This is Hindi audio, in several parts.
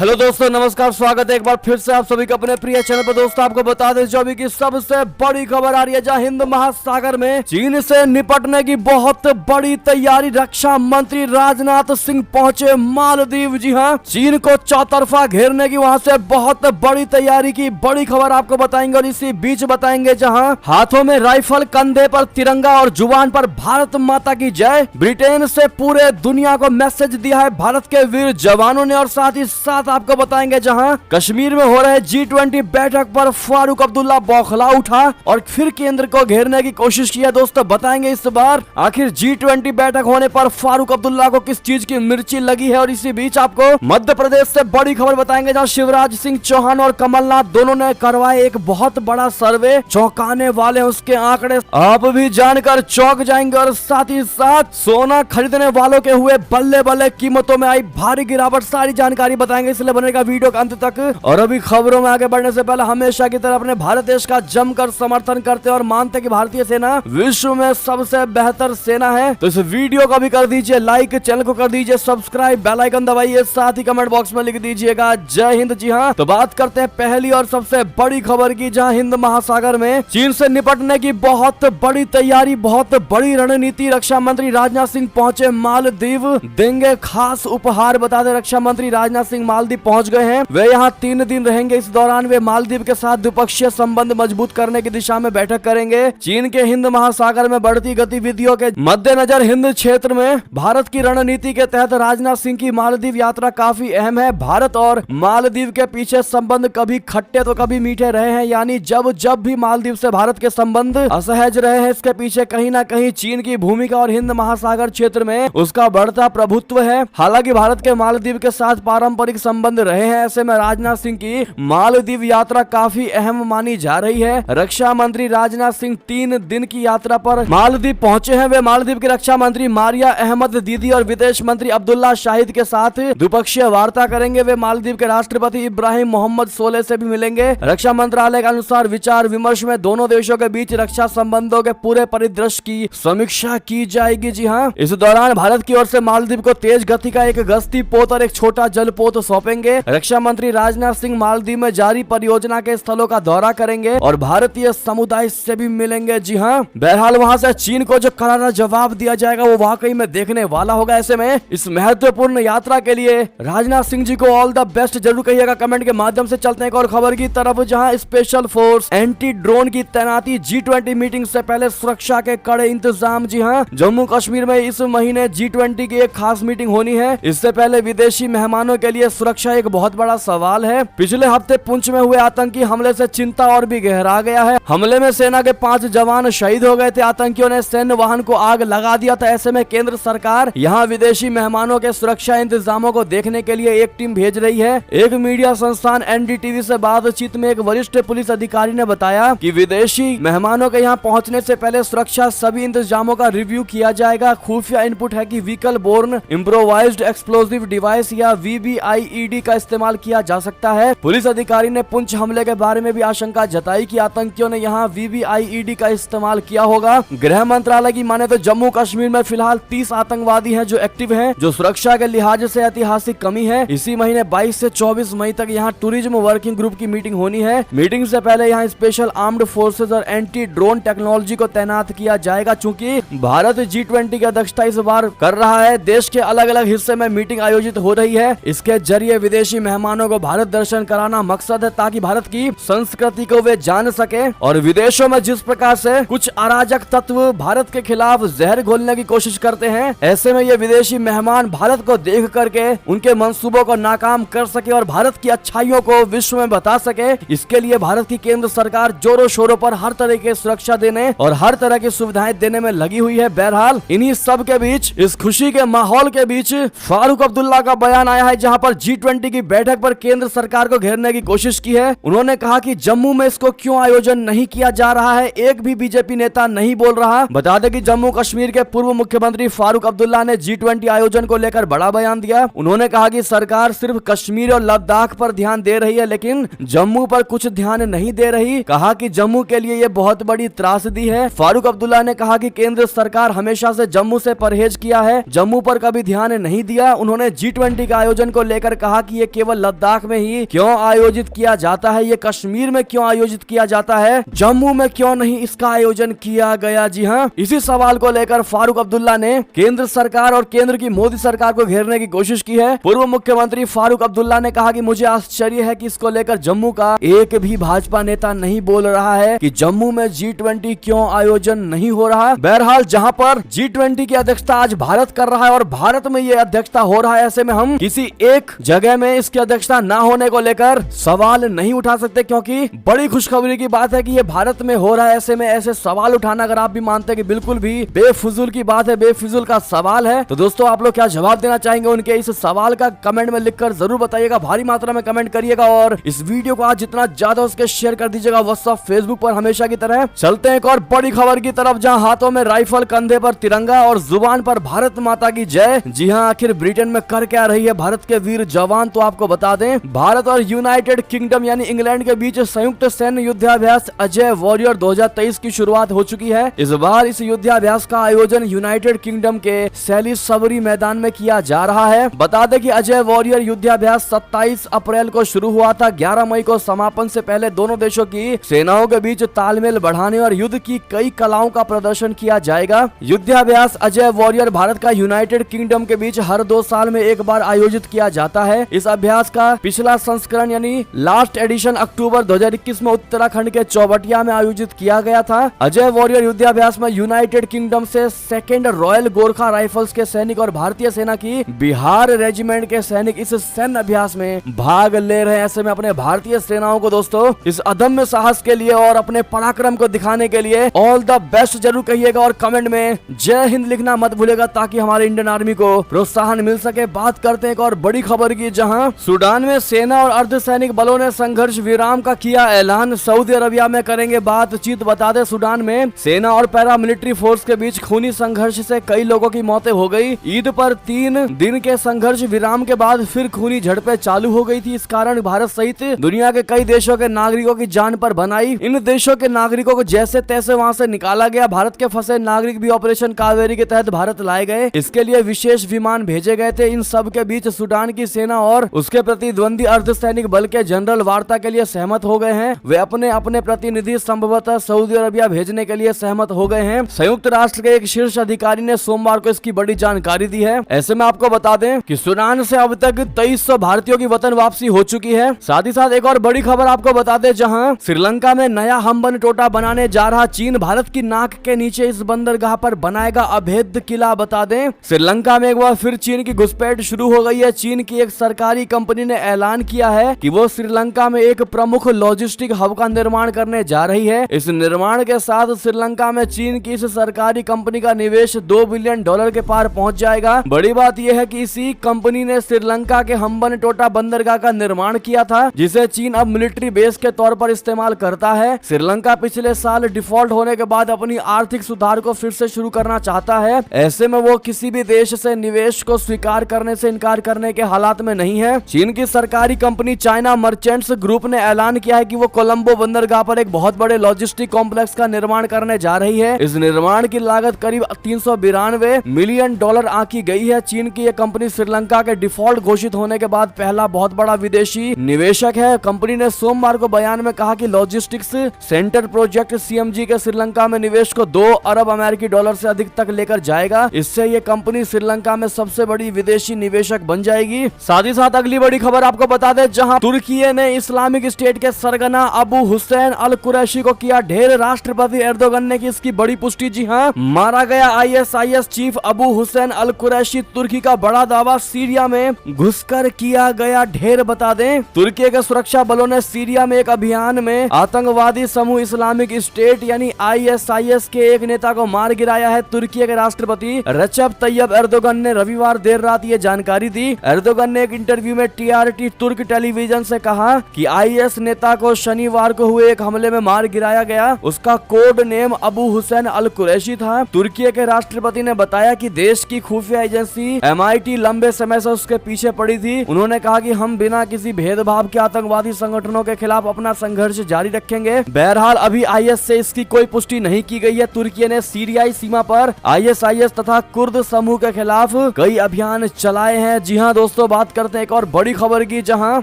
हेलो दोस्तों, नमस्कार, स्वागत है एक बार फिर से आप सभी का अपने प्रिय चैनल पर। दोस्तों आपको बता दें जो अभी की सबसे बड़ी खबर आ रही है, जहां हिंद महासागर में चीन से निपटने की बहुत बड़ी तैयारी। रक्षा मंत्री राजनाथ सिंह पहुंचे मालदीव। जी हां, चीन को चौतरफा घेरने की वहां से बहुत बड़ी तैयारी की बड़ी खबर आपको बताएंगे। और इसी बीच बताएंगे जहां हाथों में राइफल, कंधे पर तिरंगा और जुबान पर भारत माता की जय, ब्रिटेन से पूरे दुनिया को मैसेज दिया है भारत के वीर जवानों ने। और साथ ही साथ आपको बताएंगे जहां कश्मीर में हो रहे G20 बैठक पर फारूक अब्दुल्ला बौखला उठा और फिर केंद्र को घेरने की कोशिश की है। दोस्तों बताएंगे इस बार आखिर G20 बैठक होने पर फारूक अब्दुल्ला को किस चीज की मिर्ची लगी है। और इसी बीच आपको मध्य प्रदेश से बड़ी खबर बताएंगे, जहां शिवराज सिंह चौहान और कमलनाथ दोनों ने करवाए एक बहुत बड़ा सर्वे। चौंकाने वाले उसके आंकड़े आप भी जानकर चौंक जाएंगे। और साथ ही साथ सोना खरीदने वालों के हुए बल्ले बल्ले, कीमतों में आई भारी गिरावट, सारी जानकारी बताएंगे, इसलिए बनेगा वीडियो का अंत तक। और अभी खबरों में आगे बढ़ने से पहले हमेशा की तरह अपने भारत देश का जमकर समर्थन करते और मानते कि भारतीय सेना विश्व में सबसे बेहतर सेना है। तो इस वीडियो को भी कर दीजिए लाइक, चैनल को कर दीजिए सब्सक्राइब, बेल आइकन दबाइए, साथ ही कमेंट बॉक्स में लिख दीजिएगा जय हिंद। जी हाँ, तो बात करते हैं पहली और सबसे बड़ी खबर की, जहां हिंद महासागर में चीन से निपटने की बहुत बड़ी तैयारी, बहुत बड़ी रणनीति। रक्षा मंत्री राजनाथ सिंह पहुंचे मालदीव, देंगे खास उपहार। बता दें रक्षा मंत्री राजनाथ सिंह मालदीव पहुंच गए हैं। वे यहाँ 3 दिन रहेंगे। इस दौरान वे मालदीव के साथ द्विपक्षीय संबंध मजबूत करने की दिशा में बैठक करेंगे। चीन के हिंद महासागर में बढ़ती गतिविधियों के मद्देनजर हिंद क्षेत्र में भारत की रणनीति के तहत राजनाथ सिंह की मालदीव यात्रा काफी अहम है। भारत और मालदीव के पीछे संबंध कभी खट्टे तो कभी मीठे रहे हैं, यानी जब भी मालदीव से भारत के संबंध असहज रहे हैं, इसके पीछे कहीं ना कहीं चीन की भूमिका और हिंद महासागर क्षेत्र में उसका बढ़ता प्रभुत्व है। हालांकि भारत के मालदीव के साथ पारंपरिक संबंध रहे हैं, ऐसे में राजनाथ सिंह की मालदीव यात्रा काफी अहम मानी जा रही है। रक्षा मंत्री राजनाथ सिंह 3 दिन की यात्रा पर मालदीव पहुंचे हैं। वे मालदीव की रक्षा मंत्री मारिया अहमद दीदी और विदेश मंत्री अब्दुल्ला शाहिद के साथ द्विपक्षीय वार्ता करेंगे। वे मालदीव के राष्ट्रपति इब्राहिम मोहम्मद सोलेह से भी मिलेंगे। रक्षा मंत्रालय के अनुसार विचार विमर्श में दोनों देशों के बीच रक्षा संबंधों के पूरे परिदृश्य की समीक्षा की जाएगी। जी हाँ, इस दौरान भारत की ओर से मालदीव को तेज गति का एक गश्ती पोत और एक छोटा जलपोत सौंपेंगे। रक्षा मंत्री राजनाथ सिंह मालदीव में जारी परियोजना के स्थलों का दौरा करेंगे और भारतीय समुदाय से भी मिलेंगे। जी हाँ, बहरहाल वहां से चीन को जो करारा जवाब दिया जाएगा वो वाकई में देखने वाला होगा। ऐसे में इस महत्वपूर्ण यात्रा के लिए राजनाथ सिंह जी को ऑल द बेस्ट जरूर कहिएगा कमेंट के माध्यम से। चलते हैं एक और खबर की तरफ, जहां स्पेशल फोर्स एंटी ड्रोन की तैनाती, G20 मीटिंग से पहले सुरक्षा के कड़े इंतजाम। जी हाँ, जम्मू कश्मीर में इस महीने G20 की एक खास मीटिंग होनी है। इससे पहले विदेशी मेहमानों के लिए सुरक्षा एक बहुत बड़ा सवाल है। पिछले हफ्ते पुंछ में हुए आतंकी हमले से चिंता और भी गहरा गया है। हमले में सेना के 5 जवान शहीद हो गए थे। आतंकियों ने सैन्य वाहन को आग लगा दिया था। ऐसे में केंद्र सरकार यहां विदेशी मेहमानों के सुरक्षा इंतजामों को देखने के लिए एक टीम भेज रही है। एक मीडिया संस्थान NDTV से बातचीत में एक वरिष्ठ पुलिस अधिकारी ने बताया कि विदेशी मेहमानों के यहां पहुंचने से पहले सुरक्षा सभी इंतजामों का रिव्यू किया जाएगा। खुफिया इनपुट है कि vehicle borne improvised explosive device या VBIED का इस्तेमाल किया जा सकता है। पुलिस अधिकारी ने पुंछ हमले के बारे में भी आशंका जताई कि आतंकियों ने यहां VBIED का इस्तेमाल किया होगा। गृह मंत्रालय की माने तो जम्मू कश्मीर में फिलहाल 30 आतंकवादी हैं जो एक्टिव हैं, जो सुरक्षा के लिहाज से ऐतिहासिक कमी है। इसी महीने 22 से 24 मई तक यहां टूरिज्म वर्किंग ग्रुप की मीटिंग होनी है। मीटिंग से पहले यहां स्पेशल आर्म्ड फोर्सेज और एंटी ड्रोन टेक्नोलॉजी को तैनात किया जाएगा। चूंकि भारत G20 की अध्यक्षता इस बार कर रहा है, देश के अलग अलग हिस्से में मीटिंग आयोजित हो रही है। इसके जरिए विदेशी मेहमानों को भारत दर्शन कराना मकसद है, ताकि भारत की संस्कृति को वे जान सके। और विदेशों में जिस प्रकार से कुछ अराजक तत्व भारत के खिलाफ जहर घोलने की कोशिश करते हैं, ऐसे में ये विदेशी मेहमान भारत को देख करके उनके मंसूबों को नाकाम कर सके और भारत की अच्छाइयों को विश्व में बता सके। इसके लिए भारत की केंद्र सरकार जोरों शोरों पर हर तरह की सुरक्षा देने और हर तरह की सुविधाएं देने में लगी हुई है। बहरहाल इन्हीं सब के बीच, इस खुशी के माहौल के बीच फारूक अब्दुल्ला का बयान आया है, जहां पर G20 की बैठक पर केंद्र सरकार को घेरने की कोशिश की है। उन्होंने कहा कि जम्मू में इसको क्यों आयोजन नहीं किया जा रहा है, एक भी बीजेपी नेता नहीं बोल रहा। बता दें कि जम्मू कश्मीर के पूर्व मुख्यमंत्री फारूक अब्दुल्ला ने G20 आयोजन को लेकर बड़ा बयान दिया। उन्होंने कहा कि सरकार सिर्फ कश्मीर और लद्दाख पर ध्यान दे रही है, लेकिन जम्मू पर कुछ ध्यान नहीं दे रही। कहा कि जम्मू के लिए ये बहुत बड़ी त्रासदी है। फारूक अब्दुल्ला ने कहा कि केंद्र सरकार हमेशा से जम्मू से परहेज किया है, जम्मू पर कभी ध्यान नहीं दिया। उन्होंने G20 के आयोजन को लेकर कहा कि ये केवल लद्दाख में ही क्यों आयोजित किया जाता है, ये कश्मीर में क्यों आयोजित किया जाता है, जम्मू में क्यों नहीं इसका आयोजन किया गया। जी हाँ, इसी सवाल को लेकर फारूक अब्दुल्ला ने केंद्र सरकार और केंद्र की मोदी सरकार को घेरने की कोशिश की है। पूर्व मुख्यमंत्री फारूक अब्दुल्ला ने कहा कि मुझे आश्चर्य है कि इसको लेकर जम्मू का एक भी भाजपा नेता नहीं बोल रहा है कि जम्मू में G20 क्यों आयोजन नहीं हो रहा। बहरहाल जहां पर G20 की अध्यक्षता आज भारत कर रहा है और भारत में ये अध्यक्षता हो रहा है, ऐसे में हम किसी एक जगह में इसकी अध्यक्षता ना होने को लेकर सवाल नहीं उठा सकते, क्योंकि बड़ी खुशखबरी की बात है कि ये भारत में हो रहा है। ऐसे में ऐसे सवाल उठाना अगर आप भी मानते हैं कि बिल्कुल भी बेफिजूल की बात है, बेफिजूल का सवाल है, तो दोस्तों आप लोग क्या जवाब देना चाहेंगे उनके इस सवाल का कमेंट में लिखकर जरूर बताइएगा। भारी मात्रा में कमेंट करिएगा और इस वीडियो को आज जितना ज्यादा उसके शेयर कर दीजिएगा व्हाट्सएप फेसबुक पर हमेशा की तरह। चलते हैं एक और बड़ी खबर की तरफ, जहां हाथों में राइफल, कंधे पर तिरंगा और जुबान पर भारत माता की जय। जी हां, आखिर ब्रिटेन में कर क्या रही है भारत के वीर जवान, तो आपको बता दें भारत और यूनाइटेड किंगडम यानी इंग्लैंड के बीच संयुक्त सैन्य युद्धाभ्यास अजय वॉरियर 2023 की शुरुआत हो चुकी है। इस बार इस युद्धाभ्यास का आयोजन यूनाइटेड किंगडम के सैलिसबरी मैदान में किया जा रहा है। बता दें कि अजय वॉरियर युद्धाभ्यास 27 अप्रैल को शुरू हुआ था। 11 मई को समापन से पहले दोनों देशों की सेनाओं के बीच तालमेल बढ़ाने और युद्ध की कई कलाओं का प्रदर्शन किया जाएगा। युद्धाभ्यास अजय वॉरियर भारत का यूनाइटेड किंगडम के बीच हर 2 साल में एक बार आयोजित किया जाता है। इस अभ्यास का पिछला संस्करण यानी लास्ट एडिशन अक्टूबर 2021 में उत्तराखंड के चौबटिया में आयोजित किया गया था। अजय वॉरियर युद्धाभ्यास में यूनाइटेड किंगडम से 2nd रॉयल गोरखा राइफल्स के सैनिक और भारतीय सेना की बिहार रेजिमेंट के सैनिक इस सैन्य अभ्यास में भाग ले रहे हैं। ऐसे में अपने भारतीय सेनाओं को दोस्तों इस अदम्य साहस के लिए और अपने पराक्रम को दिखाने के लिए ऑल द बेस्ट जरूर कहिएगा और कमेंट में जय हिंद लिखना मत भूलेगा, ताकि हमारे इंडियन आर्मी को प्रोत्साहन मिल सके। बात करते हैं एक और बड़ी खबर की, जहां सूडान में सेना और अर्धसैनिक बलों ने संघर्ष विराम का किया ऐलान। सऊदी अरबिया में करेंगे बातचीत। बता दें सूडान में सेना और पैरामिलिट्री फोर्स के बीच खूनी संघर्ष से कई लोगों की मौतें हो गई। ईद पर 3 दिन के संघर्ष विराम के बाद फिर खूनी झड़पें चालू हो गई थी। इस कारण भारत सहित दुनिया के कई देशों के नागरिकों की जान पर बनाई। इन देशों के नागरिकों को जैसे तैसे वहां से निकाला गया। भारत के फंसे नागरिक भी ऑपरेशन कावेरी के तहत भारत लाए गए। इसके लिए विशेष विमान भेजे गए थे। इन सब के बीच सूडान की सेना और उसके प्रतिद्वंदी अर्धसैनिक बल के जनरल वार्ता के लिए सहमत हो गए हैं। वे अपने अपने प्रतिनिधि संभवतः सऊदी अरबिया भेजने के लिए सहमत हो गए हैं। संयुक्त राष्ट्र के एक शीर्ष अधिकारी ने सोमवार को इसकी बड़ी जानकारी दी है। ऐसे में आपको बता दें कि सूडान से अब तक 2300 भारतीयों की वतन वापसी हो चुकी है। साथ ही साथ एक और बड़ी खबर आपको बता दें, जहां श्रीलंका में नया हम्बन टोटा बनाने जा रहा चीन भारत की नाक के नीचे इस बंदरगाह पर बनाएगा अभेद्य किला। बता दें श्रीलंका में एक बार फिर चीन की घुसपैठ शुरू हो गई है। चीन की एक सरकारी कंपनी ने ऐलान किया है कि वो श्रीलंका में एक प्रमुख लॉजिस्टिक हब का निर्माण करने जा रही है। इस निर्माण के साथ श्रीलंका में चीन की इस सरकारी कंपनी का निवेश $2 बिलियन के पार पहुंच जाएगा। बड़ी बात यह है कि इसी कंपनी ने श्रीलंका के हम्बन टोटा बंदरगाह का निर्माण किया था, जिसे चीन अब मिलिट्री बेस के तौर पर इस्तेमाल करता है। श्रीलंका पिछले साल डिफॉल्ट होने के बाद अपनी आर्थिक सुधार को फिर से शुरू करना चाहता है। ऐसे में वो किसी भी देश से निवेश को स्वीकार करने से इनकार करने के हालात में नहीं है। चीन की सरकारी कंपनी चाइना मर्चेंट्स ग्रुप ने ऐलान किया है कि वो कोलंबो बंदरगाह पर एक बहुत बड़े लॉजिस्टिक कॉम्प्लेक्स का निर्माण करने जा रही है। इस निर्माण की लागत करीब $392 मिलियन आंकी गई है। चीन की यह कंपनी श्रीलंका के डिफॉल्ट घोषित होने के बाद पहला बहुत बड़ा विदेशी निवेशक है। कंपनी ने सोमवार को बयान में कहा कि लॉजिस्टिक्स सेंटर प्रोजेक्ट CMG के श्रीलंका में निवेश को $2 अरब अमेरिकी डॉलर से अधिक तक लेकर जाएगा। इससे ये कंपनी श्रीलंका में सबसे बड़ी विदेशी निवेशक बन जाएगी। साथ ही साथ अगली बड़ी खबर आपको बता दें, जहां तुर्की ने इस्लामिक स्टेट के सरगना अबू हुसैन अल कुरैशी को किया ढेर। राष्ट्रपति एर्दोगन ने की इसकी बड़ी पुष्टि। जी हाँ, मारा गया ISIS चीफ अबू हुसैन अल कुरैशी तुर्की का बड़ा दावा, सीरिया में घुसकर किया गया ढेर। बता दें तुर्की के सुरक्षा बलों ने सीरिया में एक अभियान में आतंकवादी समूह इस्लामिक स्टेट यानी ISIS के एक नेता को मार गिराया है। तुर्की के राष्ट्रपति रजब तैयब एर्दोगन ने रविवार देर रात ये जानकारी दी। एर्दोगन ने एक इंटरव्यू में TRT तुर्क टेलीविजन से कहा कि IS नेता को शनिवार को हुए एक हमले में मार गिराया गया। उसका कोड नेम अबू हुसैन अल कुरैशी था। तुर्की के राष्ट्रपति ने बताया कि देश की खुफिया एजेंसी MIT लंबे समय से उसके पीछे पड़ी थी। उन्होंने कहा कि हम बिना किसी भेदभाव के आतंकवादी संगठनों के खिलाफ अपना संघर्ष जारी रखेंगे। बहरहाल अभी IS से इसकी कोई पुष्टि नहीं की गई है। तुर्की ने सीरियाई सीमा पर ISIS तथा कुर्द समूह के खिलाफ कई अभियान चलाए हैं। जी हाँ दोस्तों, बात बात करते हैं एक और बड़ी खबर की, जहां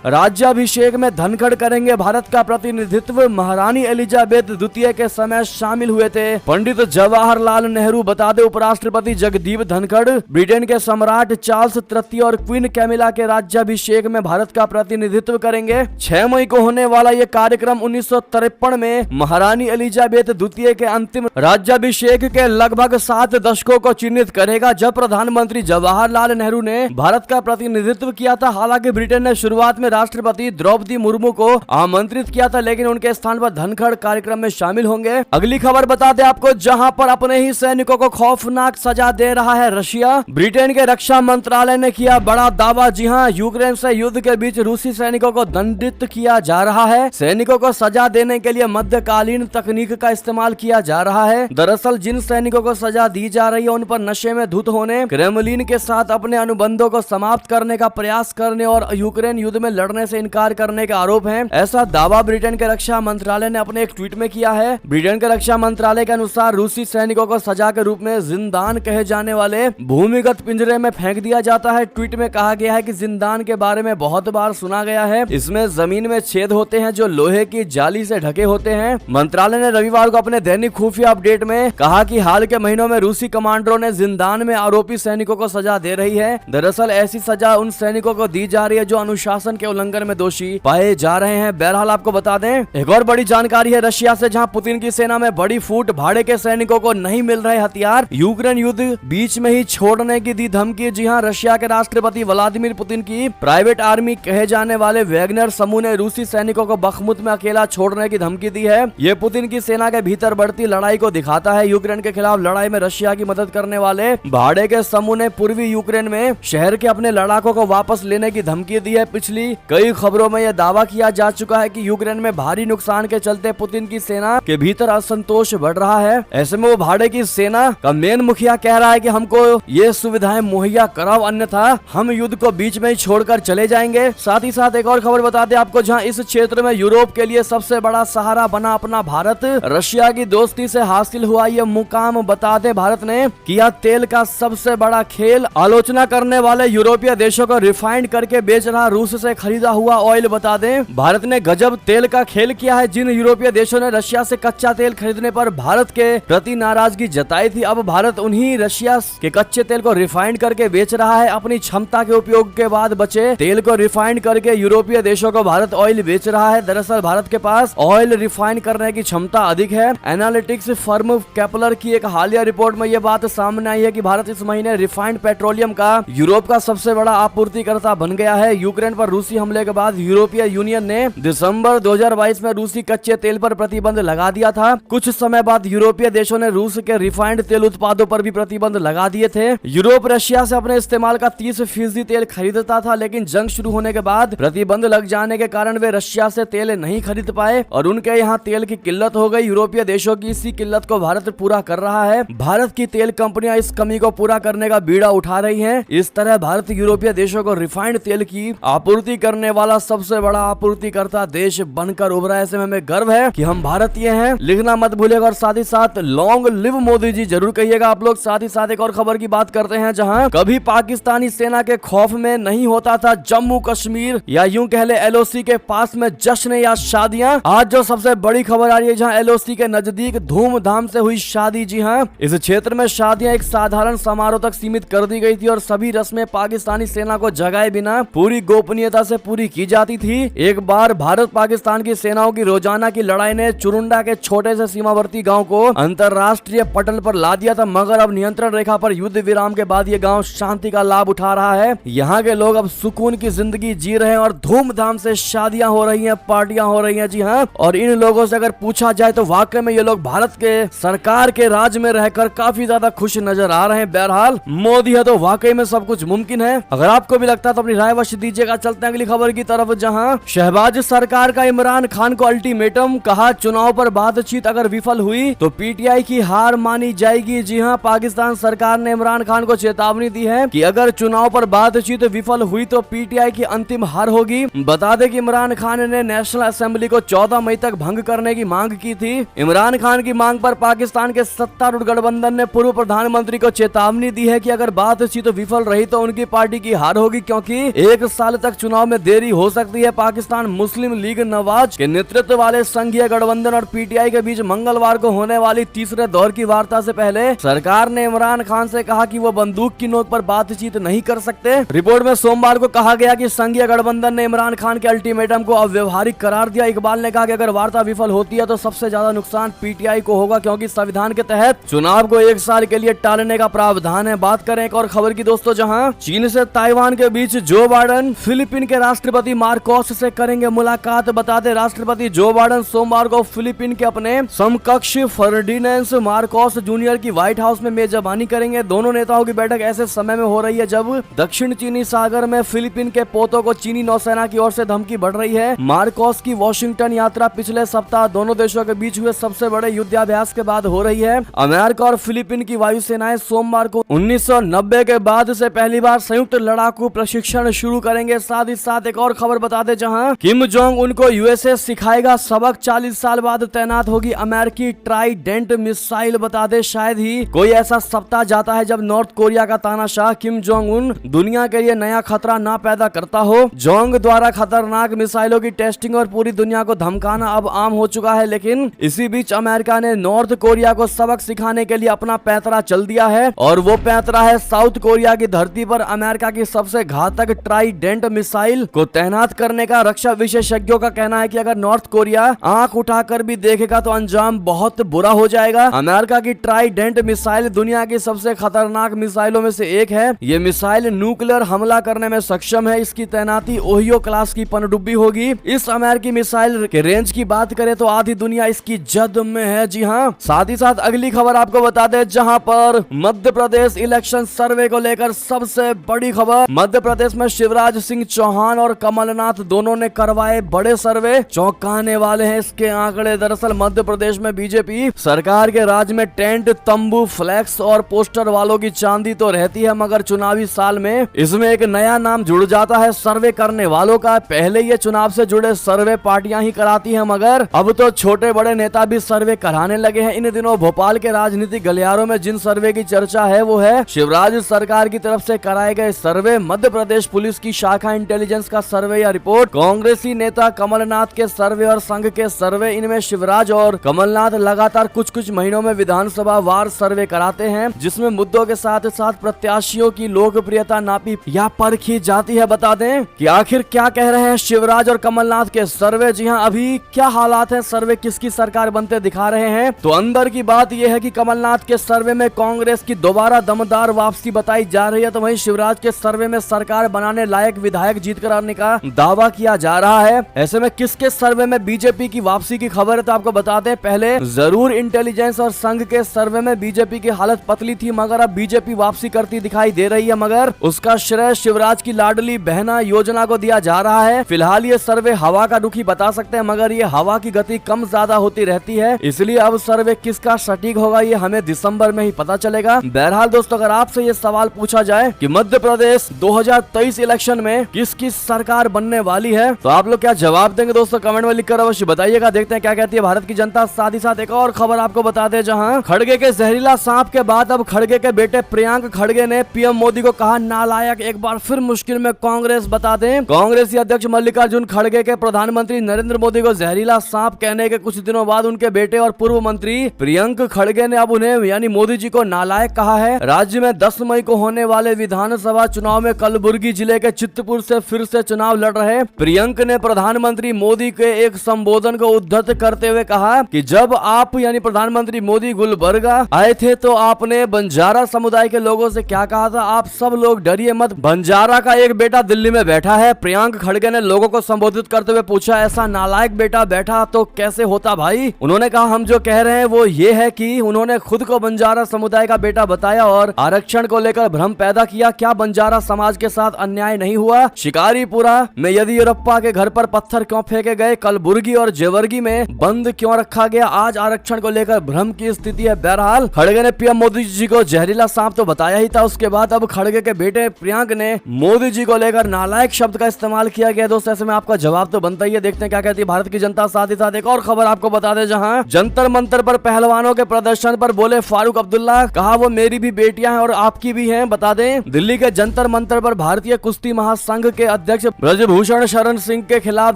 राज्याभिषेक में धनखड़ करेंगे भारत का प्रतिनिधित्व। महारानी एलिजाबेथ द्वितीय के समय शामिल हुए थे पंडित जवाहरलाल नेहरू। बता दें उपराष्ट्रपति जगदीप धनखड़ ब्रिटेन के सम्राट चार्ल्स तृतीय और क्वीन कैमिला के राज्याभिषेक में भारत का प्रतिनिधित्व करेंगे। 6 मई को होने वाला ये कार्यक्रम 1953 में महारानी एलिजाबेथ द्वितीय के अंतिम राज्याभिषेक के लगभग 7 दशकों को चिन्हित करेगा, जब प्रधानमंत्री जवाहरलाल नेहरू ने भारत का प्रतिनिधित्व किया था। हालांकि ब्रिटेन ने शुरुआत में राष्ट्रपति द्रौपदी मुर्मू को आमंत्रित किया था, लेकिन उनके स्थान पर धनखड़ कार्यक्रम में शामिल होंगे। अगली खबर बता दें आपको, जहां पर अपने ही सैनिकों को खौफनाक सजा दे रहा है रशिया। ब्रिटेन के रक्षा मंत्रालय ने किया बड़ा दावा। जी हां, यूक्रेन से युद्ध के बीच रूसी सैनिकों को दंडित किया जा रहा है। सैनिकों को सजा देने के लिए मध्यकालीन तकनीक का इस्तेमाल किया जा रहा है। दरअसल जिन सैनिकों को सजा दी जा रही है उन पर नशे में धुत होने, क्रेमलिन के साथ अपने अनुबंधों को समाप्त करने का प्रयास करने और यूक्रेन युद्ध में लड़ने से इनकार करने का आरोप है। ऐसा दावा ब्रिटेन के रक्षा मंत्रालय ने अपने एक ट्वीट में किया है। ब्रिटेन के रक्षा मंत्रालय के अनुसार रूसी सैनिकों को सजा के रूप में जिंदान कहे जाने वाले भूमिगत पिंजरे में फेंक दिया जाता है। ट्वीट में कहा गया है कि जिंदान के बारे में बहुत बार सुना गया है। इसमें जमीन में छेद होते हैं जो लोहे की जाली से ढके होते हैं। मंत्रालय ने रविवार को अपने दैनिक खुफिया अपडेट में कहा कि हाल के महीनों में रूसी कमांडरों ने जिंदान में आरोपी सैनिकों को सजा दे रही है। दरअसल ऐसी सजा उन सैनिकों को दी जा रही है जो अनुशासन के उल्लंघन में दोषी पाए जा रहे हैं। बहरहाल आपको बता दें एक और बड़ी जानकारी है रशिया से, जहां पुतिन की सेना में बड़ी फूट। भाड़े के सैनिकों को नहीं मिल रहे हथियार, यूक्रेन युद्ध बीच में ही छोड़ने की दी धमकी। जी हां, रशिया के राष्ट्रपति व्लादिमीर पुतिन की प्राइवेट आर्मी कहे जाने वाले वैगनर समूह ने रूसी सैनिकों को बखमुत में अकेला छोड़ने की धमकी दी है। ये पुतिन की सेना के भीतर बढ़ती लड़ाई को दिखाता है। यूक्रेन के खिलाफ लड़ाई में रशिया की मदद करने वाले भाड़े के समूह ने पूर्वी यूक्रेन में शहर के अपने लड़ाकों को वापस लेने की धमकी दी है। पिछली कई खबरों में यह दावा किया जा चुका है कि यूक्रेन में भारी नुकसान के चलते पुतिन की सेना के भीतर असंतोष बढ़ रहा है। ऐसे में वो भाड़े की सेना का मेन मुखिया कह रहा है कि हमको ये सुविधाएं मुहैया कराओ, अन्यथा हम युद्ध को बीच में ही छोड़कर चले जाएंगे। साथ ही साथ एक और खबर बता दें आपको, जहां इस क्षेत्र में यूरोप के लिए सबसे बड़ा सहारा बना अपना भारत। रशिया की दोस्ती से हासिल हुआ ये मुकाम। बता दें भारत ने किया तेल का सबसे बड़ा खेल। आलोचना करने वाले यूरोपीय देशों को रिफाइंड करके बेच रहा रूस से खरीदा हुआ ऑयल। बता दें भारत ने गजब तेल का खेल किया है। जिन यूरोपीय देशों ने रशिया से कच्चा तेल खरीदने पर भारत के प्रति नाराजगी जताई थी, अब भारत उन्हीं रशिया के कच्चे तेल को रिफाइंड करके बेच रहा है। अपनी क्षमता के उपयोग के बाद बचे तेल को रिफाइंड करके यूरोपीय देशों को भारत ऑयल बेच रहा है। दरअसल भारत के पास ऑयल रिफाइंड करने की क्षमता अधिक है। एनालिटिक्स फर्म केपलर की एक हालिया रिपोर्ट में यह बात सामने आई है कि भारत इस महीने रिफाइंड पेट्रोलियम का यूरोप का सबसे बड़ा आपूर्तिकर्ता बन गया है। यूक्रेन पर रूसी हमले के बाद यूरोपीय यूनियन ने दिसंबर 2022 में रूसी कच्चे तेल पर प्रतिबंध लगा दिया था। कुछ समय बाद यूरोपीय देशों ने रूस के रिफाइंड तेल उत्पादों पर भी प्रतिबंध लगा दिए थे। यूरोप रशिया से अपने इस्तेमाल का 30% तेल खरीदता था, लेकिन जंग शुरू होने के बाद प्रतिबंध लग जाने के कारण वे रशिया से तेल नहीं खरीद पाए और उनके यहाँ तेल की किल्लत हो गई। यूरोपीय देशों की इसी किल्लत को भारत पूरा कर रहा है। भारत की तेल कंपनियां इस कमी को पूरा करने का बीड़ा उठा रही हैं। इस तरह भारत यूरोपीय देशों को रिफाइंड तेल की आपूर्ति करने वाला सबसे बड़ा आपूर्तिकर्ता देश बनकर उभरा है। ऐसे में हमें गर्व है कि हम भारतीय हैं। लिखना मत भूलिएगा और साथ ही साथ लॉन्ग लिव मोदी जी जरूर कहिएगा आप लोग। साथ ही साथ एक और खबर की बात करते हैं, जहां कभी पाकिस्तानी सेना के खौफ में नहीं होता था जम्मू कश्मीर या यूं कह ले एलओसी के पास में जश्न या शादियां। आज जो सबसे बड़ी खबर आ रही है, जहां एलओसी के नजदीक धूमधाम से हुई शादी। जी हां, इस क्षेत्र में शादियां एक साधारण समारोह तक सीमित कर दी गई थी और सभी रस्में पाकिस्तानी सेना को जगाए बिना पूरी गोपनीयता से पूरी की जाती थी। एक बार भारत पाकिस्तान की सेनाओं की रोजाना की लड़ाई ने चुरुंडा के छोटे से सीमावर्ती गांव को अंतरराष्ट्रीय पटल पर ला दिया था, मगर अब नियंत्रण रेखा पर युद्ध विराम के बाद ये गांव शांति का लाभ उठा रहा है। यहाँ के लोग अब सुकून की जिंदगी जी रहे हैं और धूमधाम से शादियां हो रही हैं, पार्टियां हो रही हैं। जी हाँ, और इन लोगों से अगर पूछा जाए तो वाकई में ये लोग भारत के सरकार के राज में रहकर काफी ज्यादा खुश नजर आ रहे हैं। बहरहाल मोदी है तो वाकई में सब कुछ मुमकिन है। अगर आपको भी लगता है तो अपनी राय अवश्य दीजिएगा। चलते हैं अगली खबर की तरफ, जहां शहबाज सरकार का इमरान खान को अल्टीमेटम। कहा चुनाव पर बातचीत अगर विफल हुई तो पीटीआई की हार मानी जाएगी। जी हां, पाकिस्तान सरकार ने इमरान खान को चेतावनी दी है कि अगर चुनाव पर बातचीत विफल हुई तो पीटीआई की अंतिम हार होगी। बता दें कि इमरान खान ने नेशनल असेंबली को 14 मई तक भंग करने की मांग की थी। इमरान खान की मांग पर पाकिस्तान के सत्तारूढ़ गठबंधन ने पूर्व प्रधानमंत्री को चेतावनी दी है कि अगर बातचीत विफल रही तो उनकी पार्टी की हार होगी। होगी, क्योंकि 1 साल तक चुनाव में देरी हो सकती है। पाकिस्तान मुस्लिम लीग नवाज के नेतृत्व वाले संघीय गठबंधन और पीटीआई के बीच मंगलवार को होने वाली तीसरे दौर की वार्ता से पहले सरकार ने इमरान खान से कहा कि वो बंदूक की नोक पर बातचीत नहीं कर सकते। रिपोर्ट में सोमवार को कहा गया कि संघीय गठबंधन ने इमरान खान के अल्टीमेटम को अव्यवहारिक करार दिया। इकबाल ने कहा कि अगर वार्ता विफल होती है तो सबसे ज्यादा नुकसान पीटीआई को होगा, क्योंकि संविधान के तहत चुनाव को 1 साल के लिए टालने का प्रावधान है। बात करें एक और खबर की दोस्तों, जहां चीन से ताइवान के बीच जो बाइडेन फिलीपीन के राष्ट्रपति मार्कोस से करेंगे मुलाकात। बता दें, राष्ट्रपति जो बाइडेन सोमवार को फिलीपीन के अपने समकक्ष फर्डिनेंड मार्कोस जूनियर की व्हाइट हाउस में मेजबानी करेंगे। दोनों नेताओं की बैठक ऐसे समय में हो रही है जब दक्षिण चीनी सागर में फिलीपीन के पोतों को चीनी नौसेना की ओर से धमकी बढ़ रही है। मार्कोस की वॉशिंगटन यात्रा पिछले सप्ताह दोनों देशों के बीच हुए सबसे बड़े युद्धाभ्यास के बाद हो रही है। अमेरिका और फिलीपीन की वायुसेनाएं सोमवार को 1990 के बाद से पहली बार संयुक्त लड़ाकू प्रशिक्षण शुरू करेंगे। साथ ही साथ एक और खबर बता दें, जहां किम जोंग उनको यूएसए सिखाएगा सबक। 40 साल बाद तैनात होगी अमेरिकी ट्राइडेंट मिसाइल। बता दें, शायद ही कोई ऐसा सप्ताह जाता है जब नॉर्थ कोरिया का तानाशाह किम जोंग उन दुनिया के लिए नया खतरा ना पैदा करता हो। जोंग द्वारा खतरनाक मिसाइलों की टेस्टिंग और पूरी दुनिया को धमकाना अब आम हो चुका है, लेकिन इसी बीच अमेरिका ने नॉर्थ कोरिया को सबक सिखाने के लिए अपना पैंतरा चल दिया है, और वो पैंतरा है साउथ कोरिया की धरती पर अमेरिका की सबसे घातक ट्राइडेंट मिसाइल को तैनात करने का। रक्षा विशेषज्ञों का कहना है कि अगर नॉर्थ कोरिया आंख उठाकर भी देखेगा तो अंजाम बहुत बुरा हो जाएगा। अमेरिका की ट्राइडेंट मिसाइल दुनिया की सबसे खतरनाक मिसाइलों में से एक है। ये मिसाइल न्यूक्लियर हमला करने में सक्षम है। इसकी तैनाती ओहियो क्लास की पनडुब्बी होगी। इस अमेरिकी मिसाइल के रेंज की बात करें तो आधी दुनिया इसकी जद में है। जी हाँ, साथ ही साथ अगली खबर आपको बता दें, जहां पर मध्य प्रदेश इलेक्शन सर्वे को लेकर सबसे बड़ी खबर। मध्य प्रदेश में शिवराज सिंह चौहान और कमलनाथ दोनों ने करवाए बड़े सर्वे, चौंकाने वाले हैं इसके आंकड़े। दरअसल मध्य प्रदेश में बीजेपी सरकार के राज में टेंट, तंबू, फ्लैक्स और पोस्टर वालों की चांदी तो रहती है, मगर चुनावी साल में इसमें एक नया नाम जुड़ जाता है सर्वे करने वालों का। पहले ये चुनाव से जुड़े सर्वे पार्टियां ही कराती हैं, मगर अब तो छोटे बड़े नेता भी सर्वे कराने लगे हैं। इन दिनों भोपाल के राजनीतिक गलियारों में जिन सर्वे की चर्चा है वो है शिवराज सरकार की तरफ से कराए गए सर्वे, मध्य प्रदेश पुलिस की शाखा इंटेलिजेंस का सर्वे या रिपोर्ट, कांग्रेसी नेता कमलनाथ के सर्वे और संघ के सर्वे। इनमें शिवराज और कमलनाथ लगातार कुछ कुछ महीनों में विधानसभा वार सर्वे कराते हैं, जिसमें मुद्दों के साथ साथ प्रत्याशियों की लोकप्रियता नापी या परखी जाती है। बता दें कि आखिर क्या कह रहे हैं शिवराज और कमलनाथ के सर्वे। जी हाँ, अभी क्या हालात है, सर्वे किसकी सरकार बनते दिखा रहे हैं। तो अंदर की बात यह है कि कमलनाथ के सर्वे में कांग्रेस की दोबारा दमदार वापसी बताई जा रही है, तो वहीं शिवराज के सर्वे में सरकार बनाने लायक विधायक जीत कर आने का दावा किया जा रहा है। ऐसे में किसके सर्वे में बीजेपी की वापसी की खबर है, तो आपको बताते हैं। पहले जरूर इंटेलिजेंस और संघ के सर्वे में बीजेपी की हालत पतली थी, मगर अब बीजेपी वापसी करती दिखाई दे रही है, मगर उसका श्रेय शिवराज की लाडली बहना योजना को दिया जा रहा है। फिलहाल ये सर्वे हवा का रुख ही बता सकते हैं, मगर ये हवा की गति कम ज्यादा होती रहती है, इसलिए अब सर्वे किसका सटीक होगा ये हमें दिसंबर में ही पता चलेगा। बहरहाल दोस्तों, अगर आपसे ये सवाल पूछा जाए कि मध्य प्रदेश 2023 इलेक्शन में किसकी सरकार बनने वाली है, तो आप लोग क्या जवाब देंगे दोस्तों, कमेंट में लिखकर अवश्य बताइएगा। देखते हैं क्या कहती है भारत की जनता। साथ ही साथ एक और खबर आपको बता दें, जहां खड़गे के जहरीला सांप के बाद अब खड़गे के बेटे प्रियंक खड़गे ने पीएम मोदी को कहा नालायक। एक बार फिर मुश्किल में कांग्रेस। बता दें, कांग्रेसी अध्यक्ष मल्लिकार्जुन खड़गे के प्रधानमंत्री नरेंद्र मोदी को जहरीला सांप कहने के कुछ दिनों बाद उनके बेटे और पूर्व मंत्री प्रियंक खड़गे ने अब उन्हें यानी मोदी जी को नालायक कहा है। राज्य में 10 मई को होने वाले विधानसभा चुनाव में कलबुर्गी जिले के चित्तपुर से फिर से चुनाव लड़ रहे प्रियंक ने प्रधानमंत्री मोदी के एक संबोधन को उद्धृत करते हुए कहा कि जब आप यानी प्रधानमंत्री मोदी गुलबर्गा आए थे तो आपने बंजारा समुदाय के लोगों से क्या कहा था, आप सब लोग डरिए मत, बंजारा का एक बेटा दिल्ली में बैठा है। प्रियंक खड़गे ने लोगों को संबोधित करते हुए पूछा, ऐसा नालायक बेटा बैठा तो कैसे होता भाई। उन्होंने कहा, हम जो कह रहे हैं वो ये है कि उन्होंने खुद को बंजारा समुदाय का बेटा बताया और आरक्षण को लेकर भ्रम पैदा किया। क्या बंजारा समाज के साथ अन्याय नहीं हुआ? शिकारीपुरा में येदियुरप्पा के घर पर पत्थर क्यों फेंके गए? कलबुर्गी और जेवर्गी में बंद क्यों रखा गया? आज आरक्षण को लेकर भ्रम की स्थिति है। बहरहाल खड़गे ने पीएम मोदी जी को जहरीला सांप तो बताया ही था, उसके बाद अब खड़गे के बेटे प्रियंक ने मोदी जी को लेकर नालायक शब्द का इस्तेमाल किया गया। दोस्तों, ऐसे में आपका जवाब तो बनता ही है। देखते हैं क्या कहती है भारत की जनता। साथ ही साथ एक और खबर आपको बता दें, जहां जंतर मंतर पर पहलवानों के प्रदर्शन पर बोले फारूक अब्दुल्ला, कहा वो मेरी भी बेटियां हैं और आपकी भी हैं। बता दें, दिल्ली के जंतर मंतर पर भारतीय कुश्ती महासंघ के अध्यक्ष ब्रजभूषण शरण सिंह के खिलाफ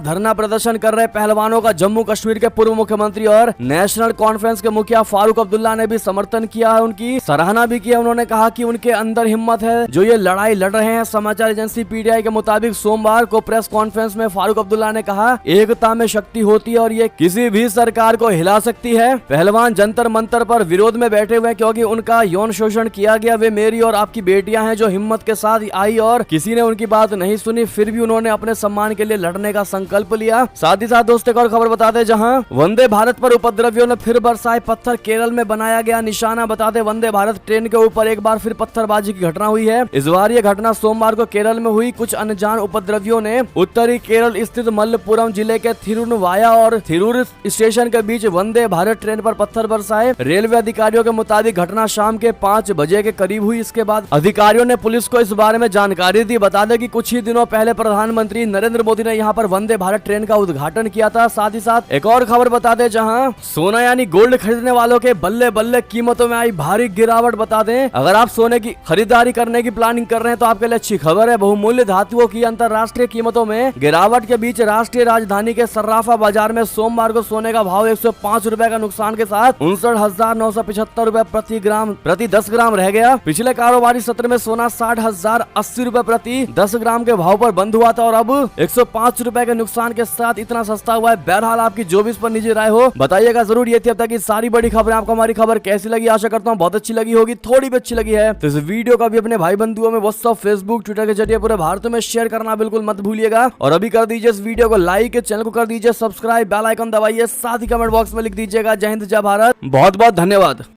धरना प्रदर्शन कर रहे पहलवानों का जम्मू कश्मीर के पूर्व मुख्यमंत्री और नेशनल कॉन्फ्रेंस के मुखिया फारूक अब्दुल्ला ने भी समर्थन किया है, उनकी सराहना भी किया। उन्होंने कहा कि उनके अंदर हिम्मत है जो ये लड़ाई लड़ रहे हैं। समाचार एजेंसी पीटीआई के मुताबिक सोमवार को प्रेस कॉन्फ्रेंस में फारूक अब्दुल्ला ने कहा, एकता में शक्ति होती है और ये किसी भी सरकार को हिला सकती है। पहलवान जंतर मंतर पर विरोध में बैठे हुए क्योंकि उनका यौन शोषण किया गया। वे मेरी और आपकी बेटियां हैं जो हिम्मत के साथ आई और किसी ने उनकी बात नहीं सुनी, फिर भी उन्होंने अपने सम्मान के लिए लड़ने का संकल्प लिया। साथ ही साथ दोस्तों एक और खबर बता दें, जहां वंदे भारत पर उपद्रवियों ने फिर बरसाए पत्थर। केरल में बनाया गया निशाना। बता दें वंदे भारत ट्रेन के ऊपर एक बार फिर पत्थरबाजी की घटना हुई है। इस बार ये घटना सोमवार को केरल में हुई। कुछ अनजान उपद्रवियों ने उत्तरी केरल स्थित मल्लपुरम जिले के थिरुनवाया और थिरूर स्टेशन के बीच वंदे भारत ट्रेन पर पत्थर बरसाए। रेलवे अधिकारियों के मुताबिक घटना शाम के 5 बजे के करीब हुई। इसके बाद अधिकारियों ने पुलिस को इस बारे में जानकारी दी। बता दें कि कुछ ही दिनों पहले प्रधानमंत्री नरेंद्र मोदी ने यहां पर वंदे भारत ट्रेन का उद्घाटन किया था। साथ ही साथ एक और खबर बता दें, जहां सोना यानी गोल्ड खरीदने वालों के बल्ले बल्ले कीमतों में आई भारी गिरावट। बता दें अगर आप सोने की खरीदारी करने की प्लानिंग कर रहे हैं तो आपके लिए अच्छी खबर है। बहुमूल्य धातुओं की अंतरराष्ट्रीय कीमतों में गिरावट के बीच राष्ट्रीय राजधानी के सर्राफा बाजार में सोमवार को सोने का भाव 105 रुपए का नुकसान के साथ 59,975 रुपए प्रति 10 ग्राम रह गया। पिछले कारोबारी सत्र में सोना 60,080 रुपए प्रति 10 ग्राम के भाव पर बंद हुआ था और अब 105 रुपए के नुकसान के साथ इतना सस्ता हुआ है। बहरहाल आपकी जो भी इस पर निजी राय हो बताइएगा जरूर। ये थी अब तक की सारी बड़ी खबरें। आपको हमारी खबर कैसी लगी? आशा करता हूँ बहुत अच्छी लगी होगी। थोड़ी भी अच्छी लगी है तो इस वीडियो का भी अपने भाई बंधुओं में व्हाट्सएप, फेसबुक, ट्विटर के जरिए पूरे भारत में शेयर करना बिल्कुल मत भूलिएगा। और अभी कर दीजिए इस वीडियो को लाइक, चैनल को कर दीजिए सब्सक्राइब, बेल आइकन दबाइए, साथ ही कमेंट बॉक्स में लिख दीजिएगा जय हिंद जय भारत। बहुत बहुत धन्यवाद।